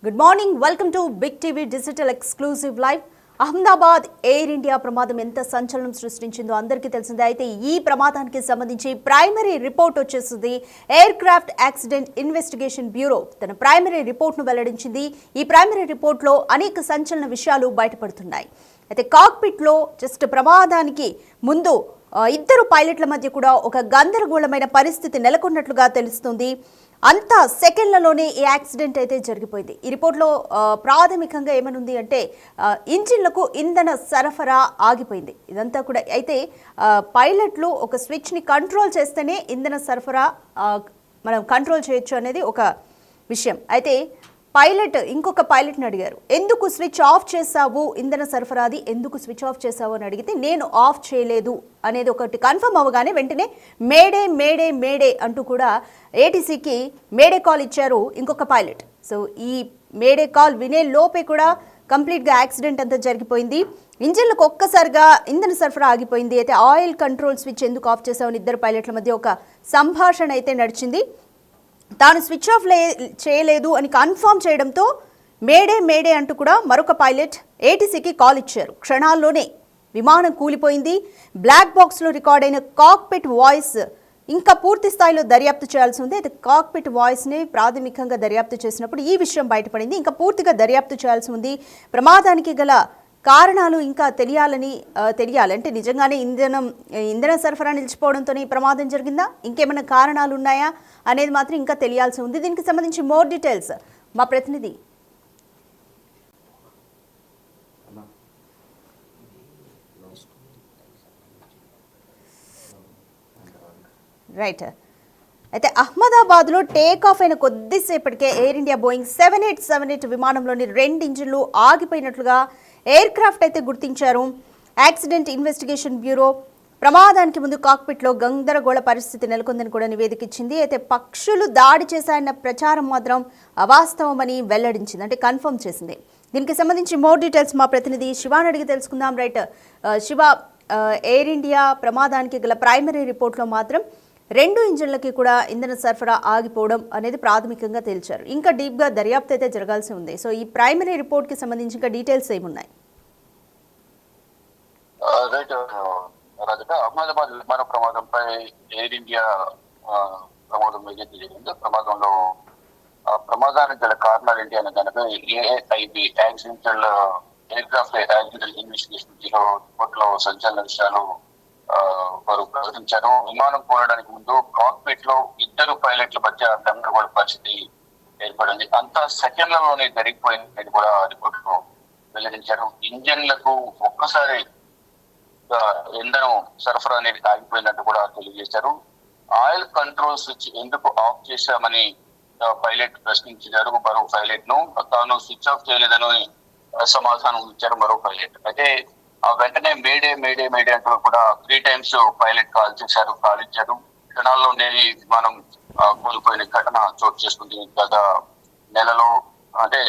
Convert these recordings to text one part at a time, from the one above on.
Good morning, welcome to big TV digital exclusive live. Ahmedabad Air India ప్రమాదం ఎంత సంచలనం సృష్టించిందో అందరికీ తెలిసిందే. అయితే ఈ ప్రమాదానికి సంబంధించి ప్రైమరీ రిపోర్ట్ వచ్చేసింది. Air craft accident investigation bureau తన ప్రైమరీ రిపోర్ట్ను వెల్లడించింది. ఈ ప్రైమరీ రిపోర్ట్లో అనేక సంచలన విషయాలు బయటపడుతున్నాయి. అయితే కాక్పిట్లో జస్ట్ ప్రమాదానికి ముందు ఇద్దరు పైలట్ల మధ్య కూడా ఒక గందరగోళమైన పరిస్థితి నెలకొన్నట్లుగా తెలుస్తుంది. అంతా సెకండ్లలోనే ఈ యాక్సిడెంట్ అయితే జరిగిపోయింది. ఈ రిపోర్ట్లో ప్రాథమికంగా ఏమనుంది అంటే ఇంజిన్లకు ఇంధన సరఫరా ఆగిపోయింది. ఇదంతా కూడా అయితే పైలట్లు ఒక స్విచ్ని కంట్రోల్ చేస్తేనే ఇంధన సరఫరా మనం కంట్రోల్ చేయొచ్చు అనేది ఒక విషయం. అయితే ఇంకొక పైలట్ని అడిగారు, ఎందుకు స్విచ్ ఆఫ్ చేసావు, ఇంధన సరఫరాది ఎందుకు స్విచ్ ఆఫ్ చేసావు అని అడిగితే నేను ఆఫ్ చేయలేదు అనేది ఒకటి కన్ఫర్మ్ అవ్వగానే వెంటనే మేడే మేడే మేడే అంటూ కూడా ఏటీసీకి మేడే కాల్ ఇచ్చారు ఇంకొక పైలట్. సో ఈ మేడే కాల్ వినే లోపే కూడా కంప్లీట్గా యాక్సిడెంట్ అంతా జరిగిపోయింది. ఇంజిన్లకు ఒక్కసారిగా ఇంధన సరఫరా ఆగిపోయింది. అయితే ఆయిల్ కంట్రోల్ స్విచ్ ఎందుకు ఆఫ్ చేసావని ఇద్దరు పైలట్ల మధ్య ఒక సంభాషణ అయితే నడిచింది. తాను స్విచ్ ఆఫ్ చేయలేదు అని కన్ఫర్మ్ చేయడంతో మేడే మేడే అంటూ కూడా మరొక పైలట్ ఏటీసీకి కాల్ ఇచ్చారు. క్షణాల్లోనే విమానం కూలిపోయింది. బ్లాక్ బాక్స్లో రికార్డ్ అయిన కాక్పిట్ వాయిస్ ఇంకా పూర్తి స్థాయిలో దర్యాప్తు చేయాల్సి ఉంది. అయితే కాక్పిట్ వాయిస్ని ప్రాథమికంగా దర్యాప్తు చేసినప్పుడు ఈ విషయం బయటపడింది. ఇంకా పూర్తిగా దర్యాప్తు చేయాల్సి ఉంది. ప్రమాదానికి గల కారణాలు ఇంకా తెలియాలి. అంటే నిజంగానే ఇంధన సరఫరా నిలిచిపోవడంతో ఈ ప్రమాదం జరిగిందా, ఇంకేమైనా కారణాలు ఉన్నాయా అనేది మాత్రం ఇంకా తెలియాల్సి ఉంది. దీనికి సంబంధించి మోర్ డీటెయిల్స్ మా ప్రతినిధి అయితే అహ్మదాబాద్లో టేక్ ఆఫ్ అయిన కొద్దిసేపటికే ఎయిర్ ఇండియా బోయింగ్ 7878 విమానంలోని 2 ఇంజిన్లు ఆగిపోయినట్లుగా ఎయిర్ క్రాఫ్ట్ అయితే గుర్తించారు. యాక్సిడెంట్ ఇన్వెస్టిగేషన్ బ్యూరో ప్రమాదానికి ముందు కాక్పిట్లో గందరగోళ పరిస్థితి నెలకొందని కూడా నివేదిక ఇచ్చింది. అయితే పక్షులు దాడి చేశాయన్న ప్రచారం మాత్రం అవాస్తవమని వెల్లడించింది, అంటే కన్ఫర్మ్ చేసింది. దీనికి సంబంధించి మోర్ డీటెయిల్స్ మా ప్రతినిధి శివాని అడిగి తెలుసుకుందాం. శివ, ఎయిర్ ఇండియా ప్రమాదానికి గల ప్రైమరీ రిపోర్ట్లో మాత్రం 2 ఇంజిన్లకి కూడా ఇంధన సరఫరా ఆగిపోవడం అనేది ప్రాథమికంగా తేల్చారు. ఇంకా డీప్గా దర్యాప్తు అయితే జరగాల్సి ఉంది. సో ఈ ప్రైమరీ రిపోర్ట్కి సంబంధించి ఇంకా డీటెయిల్స్ ఏమున్నాయి? అహ్మదాబాద్ విమాన ప్రమాదంపై ఎయిర్ ఇండియా ప్రమాదం ఏదైతే జరిగిందో ప్రమాదానికి గల కారణాలు ఏంటి అనే దానిపై AIB accidental aircraft accidental investigation రిపోర్ట్లో సంచలన విషయాలు వారు ప్రకటించారు. విమానం పోవడానికి ముందు కాక్పిట్ లో ఇద్దరు పైలట్ల మధ్య గందరగోళ పరిస్థితి ఏర్పడింది. అంతా సెకండ్లలోనే జరిగిపోయిందని కూడా రిపోర్ట్ లో వెల్లడించారు. ఇంజన్లకు ఒక్కసారి ఇంధనం సరఫరా అనేది ఆగిపోయినట్టు కూడా తెలియజేశారు. ఆయిల్ కంట్రోల్ స్విచ్ ఎందుకు ఆఫ్ చేశామని పైలట్ ప్రశ్నించారు మరో పైలట్ ను. తాను స్విచ్ ఆఫ్ చేయలేదని సమాధానం ఇచ్చారు మరో పైలట్. అయితే వెంటనే మేడే మేడే మేడే అంటూ కూడా 3 times పైలట్ కాల్ ఇచ్చారు. క్షణాల్లోనే విమానం కోల్పోయిన ఘటన చోటు చేసుకుంది. గత నెలలో అంటే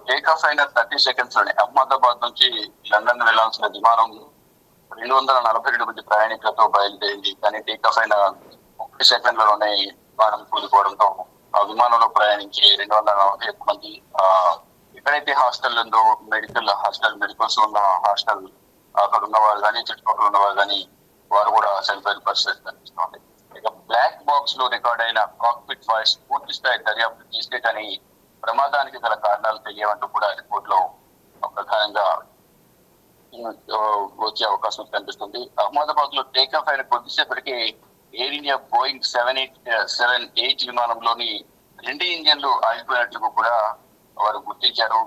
టేక్ ఆఫ్ అయిన 30 seconds లోనే అహ్మదాబాద్ నుంచి లండన్ వెళ్లాల్సిన విమానం 242 మంది ప్రయాణికులతో బయలుదేరింది. కానీ టేక్ ఆఫ్ అయిన 30 సెకండ్లలోనే విమానం కూలిపోవడంతో ఆ విమానంలో ప్రయాణించి 241 మంది ఎక్కడైతే హాస్టల్ ఉందో మెడికల్స్ ఉన్న హాస్టల్ అక్కడ ఉన్నవారు కానీ చుట్టుపక్కల ఉన్నవారు కానీ వారు కూడా చనిపోయిన పరిస్థితి కనిపిస్తుంది. ఇక బ్లాక్ బాక్స్ లో రికార్డ్ అయిన కాక్పిట్ వాయిస్ పూర్తి స్థాయి దర్యాప్తు చేస్తే కానీ ప్రమాదానికి గల కారణాలు తెలియవంటూ కూడా రిపోర్ట్ లో ప్రధానంగా వచ్చే అవకాశం కనిపిస్తుంది. అహ్మదాబాద్ లో టేక్ ఆఫ్ అయిన కొద్దిసేపటికి ఎయిర్ ఇండియా బోయింగ్ 787-8 విమానంలోని 2 ఇంజన్లు ఆగిపోయినట్లు కూడా వారు గుర్తించారు.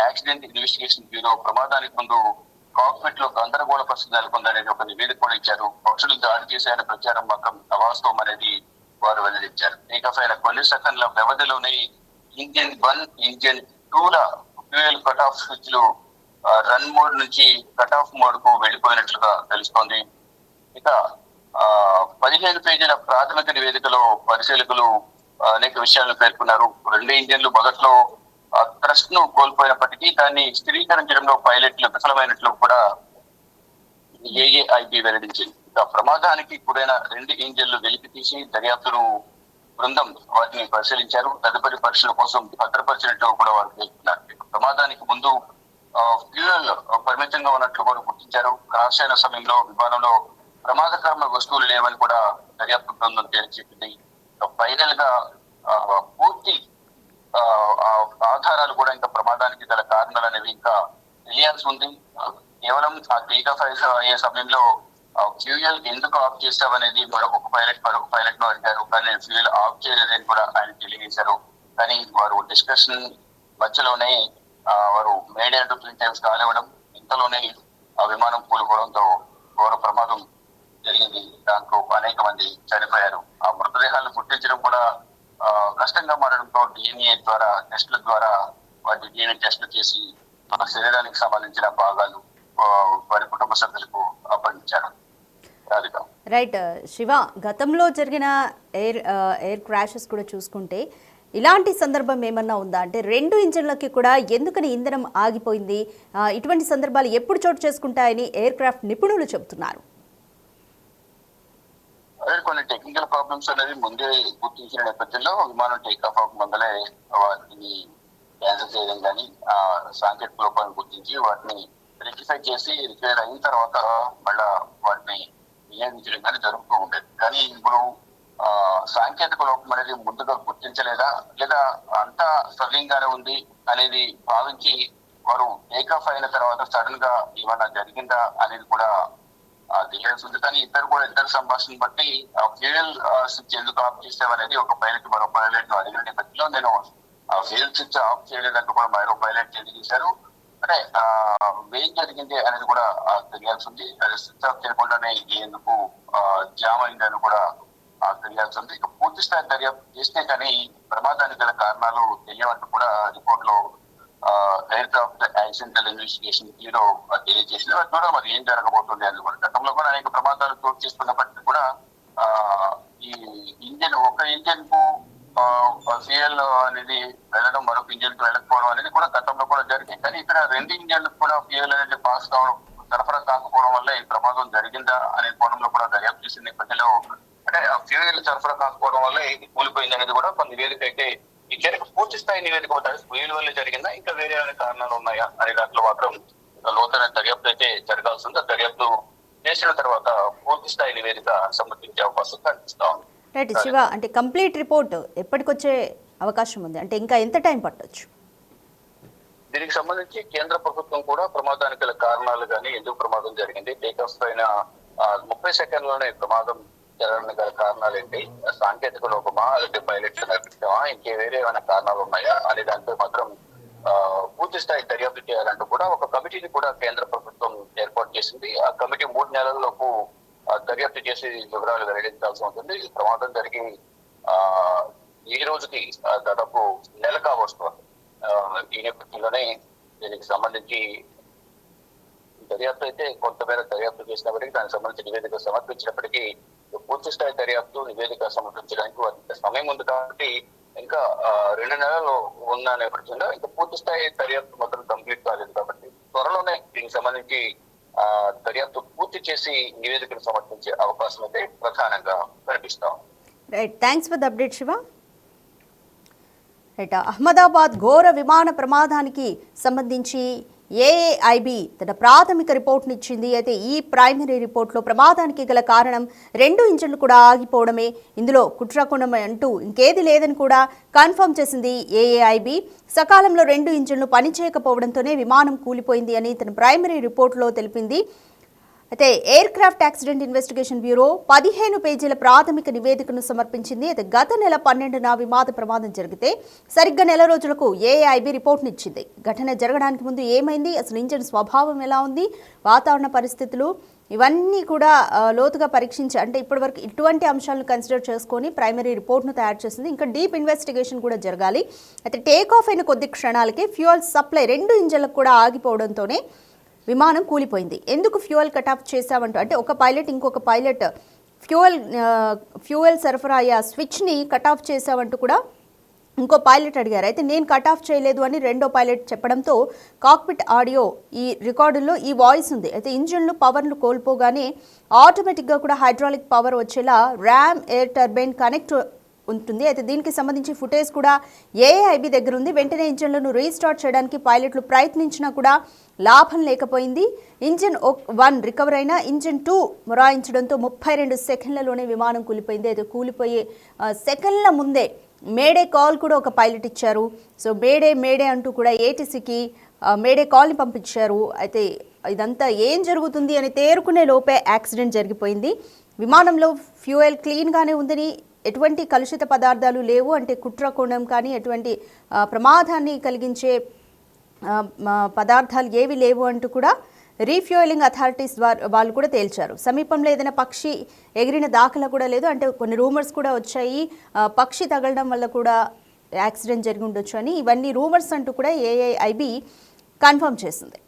యాక్సిడెంట్ ఇన్వెస్టిగేషన్ బ్యూరో ప్రమాదానికి ముందు కాక్పిట్ లో గందరగోళ పరిస్థితి నెలకొందనేది ఒక నివేదిక కూడా ఇచ్చారు. పక్షులు దాడి చేశాయన్న ప్రచారం మాత్రం అవాస్తవం అనేది వారు వెల్లడించారు. టేక్ ఆఫ్ అయిన కొన్ని సెకండ్ల వ్యవధిలోనే ఇంజిన్ 1, ఇంజిన్ 2ల ఫ్యూయల్ కట్ ఆఫ్ స్విచ్లు రన్ మోడ్ నుంచి కట్ ఆఫ్ మోడ్ కు వెళ్లిపోయినట్లుగా తెలుస్తోంది. ఇక 15 పేజీల ప్రాథమిక నివేదికలో పరిశీలకులు అనేక విషయాలను పేర్కొన్నారు. 2 ఇంజిన్లు మొదట్లో థ్రస్ట్ ను కోల్పోయినప్పటికీ దాన్ని స్థిరీకరించడంలో పైలట్లు విఫలమైనట్లు కూడా ఏఐబి వెల్లడించింది. ప్రమాదానికి గురైన 2 ఇంజిన్లు వెలికి తీసి దర్యాప్తును బృందం వాటిని పరిశీలించారు. తదుపరి పరీక్షల కోసం భద్రపరిచినట్టు కూడా వారు పేర్కొన్నారు. ప్రమాదానికి ముందు ఫ్యూయల్ పరిమితంగా ఉన్నట్లు కూడా గుర్తించారు. క్రాష్ అయిన సమయంలో విమానంలో ప్రమాదకరమైన వస్తువులు లేవని కూడా దర్యాప్తు బృందం తేల్చెప్పింది. ఫైనల్ గా పూర్తి ఆధారాలు కూడా ఇంకా ప్రమాదానికి గల కారణాలు అనేవి ఇంకా తెలియాల్సి ఉంది. కేవలం ఆ టేక్ ఆఫ్ అయ్యే సమయంలో ఫ్యూయల్ ఎందుకు ఆఫ్ చేస్తామనేది మరొక పైలట్ ను అడిగారు. కానీ ఫ్యూయల్ ఆఫ్ చేయలేదని కూడా ఆయన తెలియజేశారు. కానీ వారు డిస్కషన్ మధ్యలోనే వారు మేడే అంటూ 3 times కానివ్వడం, ఇంతలోనే ఆ విమానం కూలిపోవడంతో ఘోర ప్రమాదం జరిగింది. దాంట్లో అనేక మంది చనిపోయారు. ఆ మృతదేహాలను గుర్తించడం కూడా కష్టంగా మారడంతో DNA ద్వారా టెస్టుల ద్వారా వాటి DNA టెస్టులు చేసి శరీరానికి సంబంధించిన భాగాలు వారి కుటుంబ సభ్యులకు అప్పగించారు. రైట్ శివ, గతంలో జరిగిన ఎయిర్ క్రాషెస్ కూడా చూసుకుంటే ఇలాంటి సందర్భం ఏమన్నా ఉందా? అంటే 2 ఇంజన్లకి కూడా ఎందుకని ఇంధనం ఆగిపోయింది? ఇటువంటి సందర్భాలు ఎప్పుడు చోటు చేసుకుంటాయని ఎయిర్ క్రాఫ్ట్ నిపుణులు చెబుతున్నారు. అదే కొన్ని టెక్నికల్ ప్రాబ్లమ్స్ అనేది ముందే గుర్తించిన నేపథ్యంలో విమానం టేక్ ఆఫ్ ముందలే వాటిని క్యాన్సిల్ చేయడం కానీ సాంకేతిక లోపాలను గుర్తించి వాటిని రెక్టిఫై చేసి రిపేర్ అయిన తర్వాత మళ్ళా వాటిని వినియోగించడం కానీ జరుగుతూ ఉండేది. కానీ ఇప్పుడు సాంకేతిక లోపం అనేది ముందుగా గుర్తించలేదా లేదా అంతా సవ్యంగానే ఉంది అనేది భావించి వారు టేక్ ఆఫ్ అయిన తర్వాత సడన్ గా ఏమన్నా జరిగిందా అనేది కూడా తెలియాల్సి ఉంది. కానీ ఇద్దరు సంభాషణ బట్టి ఫ్యూయల్ స్విచ్ ఎందుకు ఆఫ్ చేసామనేది ఒక పైలట్ మరో పైలట్ ను అడిగిన నేపథ్యంలో నేను ఫ్యూయల్ స్విచ్ ఆఫ్ చేయలేదంటూ కూడా మరో పైలట్ తెలియజేశారు. అంటే ఏం జరిగింది అనేది కూడా తెలియాల్సి ఉంది. అది స్విచ్ ఆఫ్ చేయకుండానే ఎందుకు జామ్ అయిందని కూడా తెలియాల్సి ఉంది. ఇక పూర్తి స్థాయి దర్యాప్తు చేస్తే కానీ ప్రమాదానికి గల కారణాలు తెలియవంటూ కూడా రిపోర్ట్ లో air craft accidental investigation bureau తెలియజేసింది. కూడా మరి ఏం జరగబోతుంది అని కూడా గతంలో కూడా అనేక ప్రమాదాలు చోటు చేసుకున్నప్పటికీ కూడా ఈ ఒక ఇంజన్ కు ఫ్యూయల్ అనేది వెళ్ళడం, మరొక ఇంజన్ కు వెళ్ళకపోవడం అనేది కూడా గతంలో కూడా జరిగింది. కానీ ఇక్కడ 2 ఇంజన్లకు కూడా ఫ్యూయల్ అనేది పాస్ కావడం, సరఫరా కాకపోవడం వల్ల ఈ ప్రమాదం జరిగిందా అనే కోణంలో కూడా దర్యాప్తు చేసిన నేపథ్యంలో అంటే ఫ్యూయల్ సరఫరా కాకపోవడం వల్ల ఇది కూలిపోయింది అనేది కూడా కొన్ని నివేదిక అయితే ఇచ్చారు. పూర్తి స్థాయి నివేదిక ఫ్యూయల్ వల్ల జరిగిందా ఇంకా వేరే ఏమైనా కారణాలు ఉన్నాయా అనే దాంట్లో మాత్రం లోతైన దర్యాప్తు అయితే జరగాల్సి ఉంది. దర్యాప్తు చేసిన తర్వాత పూర్తి స్థాయి నివేదిక సమర్పించే అవకాశం కనిపిస్తా ఉంది. రైట్ శివ, అంటే కంప్లీట్ రిపోర్ట్ ఎప్పటికొచ్చే అవకాశం ఉంది? అంటే ఇంకా ఎంత టైం పట్టొచ్చు? దీనికి సంబంధించి కేంద్ర ప్రభుత్వం కూడా ప్రమాదానికి గల కారణాలు కానీ ఎందుకు ప్రమాదం జరిగింది, టేక్ ఆఫ్ అయిన 30 సెకండ్లోనే ప్రమాదం జరగడానికి గల కారణాలు ఏంటి, సాంకేతిక లోపమా లేకపోతే పైలట్ నడిపించమా, ఇంకే వేరే ఏమైనా కారణాలు ఉన్నాయా అనే దానిపై మాత్రం పూర్తి స్థాయి దర్యాప్తు చేయాలంటూ కూడా ఒక కమిటీని కూడా కేంద్ర ప్రభుత్వం ఏర్పాటు చేసింది. ఆ కమిటీ 3 నెలల్లోపు దర్యాప్తు చేసి వివరాలు వెల్లడించాల్సి ఉంటుంది. ప్రమాదం జరిగి ఈ రోజుకి దాదాపు నెల కావస్తుంది. ఈ నేపథ్యంలోనే దీనికి సంబంధించి దర్యాప్తు అయితే కొంతమేర దర్యాప్తు చేసినప్పటికీ దానికి సంబంధించి నివేదిక సమర్పించినప్పటికీ పూర్తి స్థాయి దర్యాప్తు నివేదిక సమర్పించడానికి వారికి సమయం ఉంది. కాబట్టి ఇంకా 2 నెలలు ఉన్న నేపథ్యంలో ఇంకా పూర్తి స్థాయి దర్యాప్తు మాత్రం కంప్లీట్ కాలేదు. కాబట్టి త్వరలోనే దీనికి సంబంధించి దర్యాప్తు పూర్తి చేసి నివేదికను సమర్పించే అవకాశం అయితే ప్రధానంగా కనిపిస్తాం. Right, thanks for the update Shiva. Right, Ahmedabad ఘోర విమాన ప్రమాదానికి సంబంధించి ఏఏఐబి తన ప్రాథమిక రిపోర్ట్ని ఇచ్చింది. అయితే ఈ ప్రైమరీ రిపోర్ట్లో ప్రమాదానికి గల కారణం 2 ఇంజన్లు కూడా ఆగిపోవడమే, ఇందులో కుట్రకోణం అంటూ ఇంకేది లేదని కూడా కన్ఫర్మ్ చేసింది ఏఏఐబి. సకాలంలో 2 ఇంజన్లు పనిచేయకపోవడంతోనే విమానం కూలిపోయింది అని తన ప్రైమరీ రిపోర్ట్లో తెలిపింది. అయితే air craft accident investigation bureau 15 పేజీల ప్రాథమిక నివేదికను సమర్పించింది. అయితే గత నెల 12న విమాన ప్రమాదం జరిగితే సరిగ్గా నెల రోజులకు ఏఐబి రిపోర్ట్ని ఇచ్చింది. ఘటన జరగడానికి ముందు ఏమైంది, అసలు ఇంజన్ స్వభావం ఎలా ఉంది, వాతావరణ పరిస్థితులు ఇవన్నీ కూడా లోతుగా పరీక్షించి అంటే ఇప్పటివరకు ఇటువంటి అంశాలను కన్సిడర్ చేసుకొని ప్రైమరీ రిపోర్ట్ను తయారు చేసింది. ఇంకా డీప్ ఇన్వెస్టిగేషన్ కూడా జరగాలి. అయితే టేక్ ఆఫ్ అయిన కొద్ది క్షణాలకే ఫ్యూయల్ సప్లై 2 ఇంజన్లకు కూడా ఆగిపోవడంతోనే విమానం కూలిపోయింది. ఎందుకు ఫ్యూయల్ కట్ ఆఫ్ చేశామంటూ అంటే ఒక పైలట్ ఇంకొక పైలట్ ఫ్యూయల్ సరఫరా అయ్యే స్విచ్ని కట్ ఆఫ్ చేశామంటూ కూడా ఇంకో పైలట్ అడిగారు. అయితే నేను కట్ ఆఫ్ చేయలేదు అని రెండో పైలట్ చెప్పడంతో కాక్పిట్ ఆడియో ఈ రికార్డుల్లో ఈ వాయిస్ ఉంది. అయితే ఇంజన్లు పవర్లు కోల్పోగానే ఆటోమేటిక్గా కూడా హైడ్రాలిక్ పవర్ వచ్చేలా ర్యామ్ ఎయిర్ టర్బైన్ కనెక్ట్ ఉంటుంది. అయితే దీనికి సంబంధించి ఫుటేజ్ కూడా ఏఐబి దగ్గర ఉంది. వెంటనే ఇంజన్లను రీస్టార్ట్ చేయడానికి పైలట్లు ప్రయత్నించినా కూడా లాభం లేకపోయింది. ఇంజిన్ 1 రికవర్ అయినా ఇంజిన్ 2 మొరాయించడంతో 32 సెకండ్లలోనే విమానం కూలిపోయింది. అయితే కూలిపోయే సెకండ్ల ముందే మేడే కాల్ కూడా ఒక పైలట్ ఇచ్చారు. సో మేడే అంటూ కూడా ఏటీసీకి మేడే కాల్ని పంపించారు. అయితే ఇదంతా ఏం జరుగుతుంది అని తేరుకునే లోపే యాక్సిడెంట్ జరిగిపోయింది. విమానంలో ఫ్యూయల్ క్లీన్గానే ఉందని, ఎటువంటి కలుషిత పదార్థాలు లేవు, అంటే కుట్రకోణం కానీ ఎటువంటి ప్రమాదాన్ని కలిగించే పదార్థాలు ఏవి లేవు అంటూ కూడా రీఫ్యూయలింగ్ అథారిటీస్ వాళ్ళు కూడా తేల్చారు. సమీపంలో ఏదైనా పక్షి ఎగిరిన దాఖలా కూడా లేదు. అంటే కొన్ని రూమర్స్ కూడా వచ్చాయి, పక్షి తగలడం వల్ల కూడా యాక్సిడెంట్ జరిగి ఉండొచ్చు అని. ఇవన్నీ రూమర్స్ అంటూ కూడా ఏఐబి కన్ఫర్మ్ చేసింది.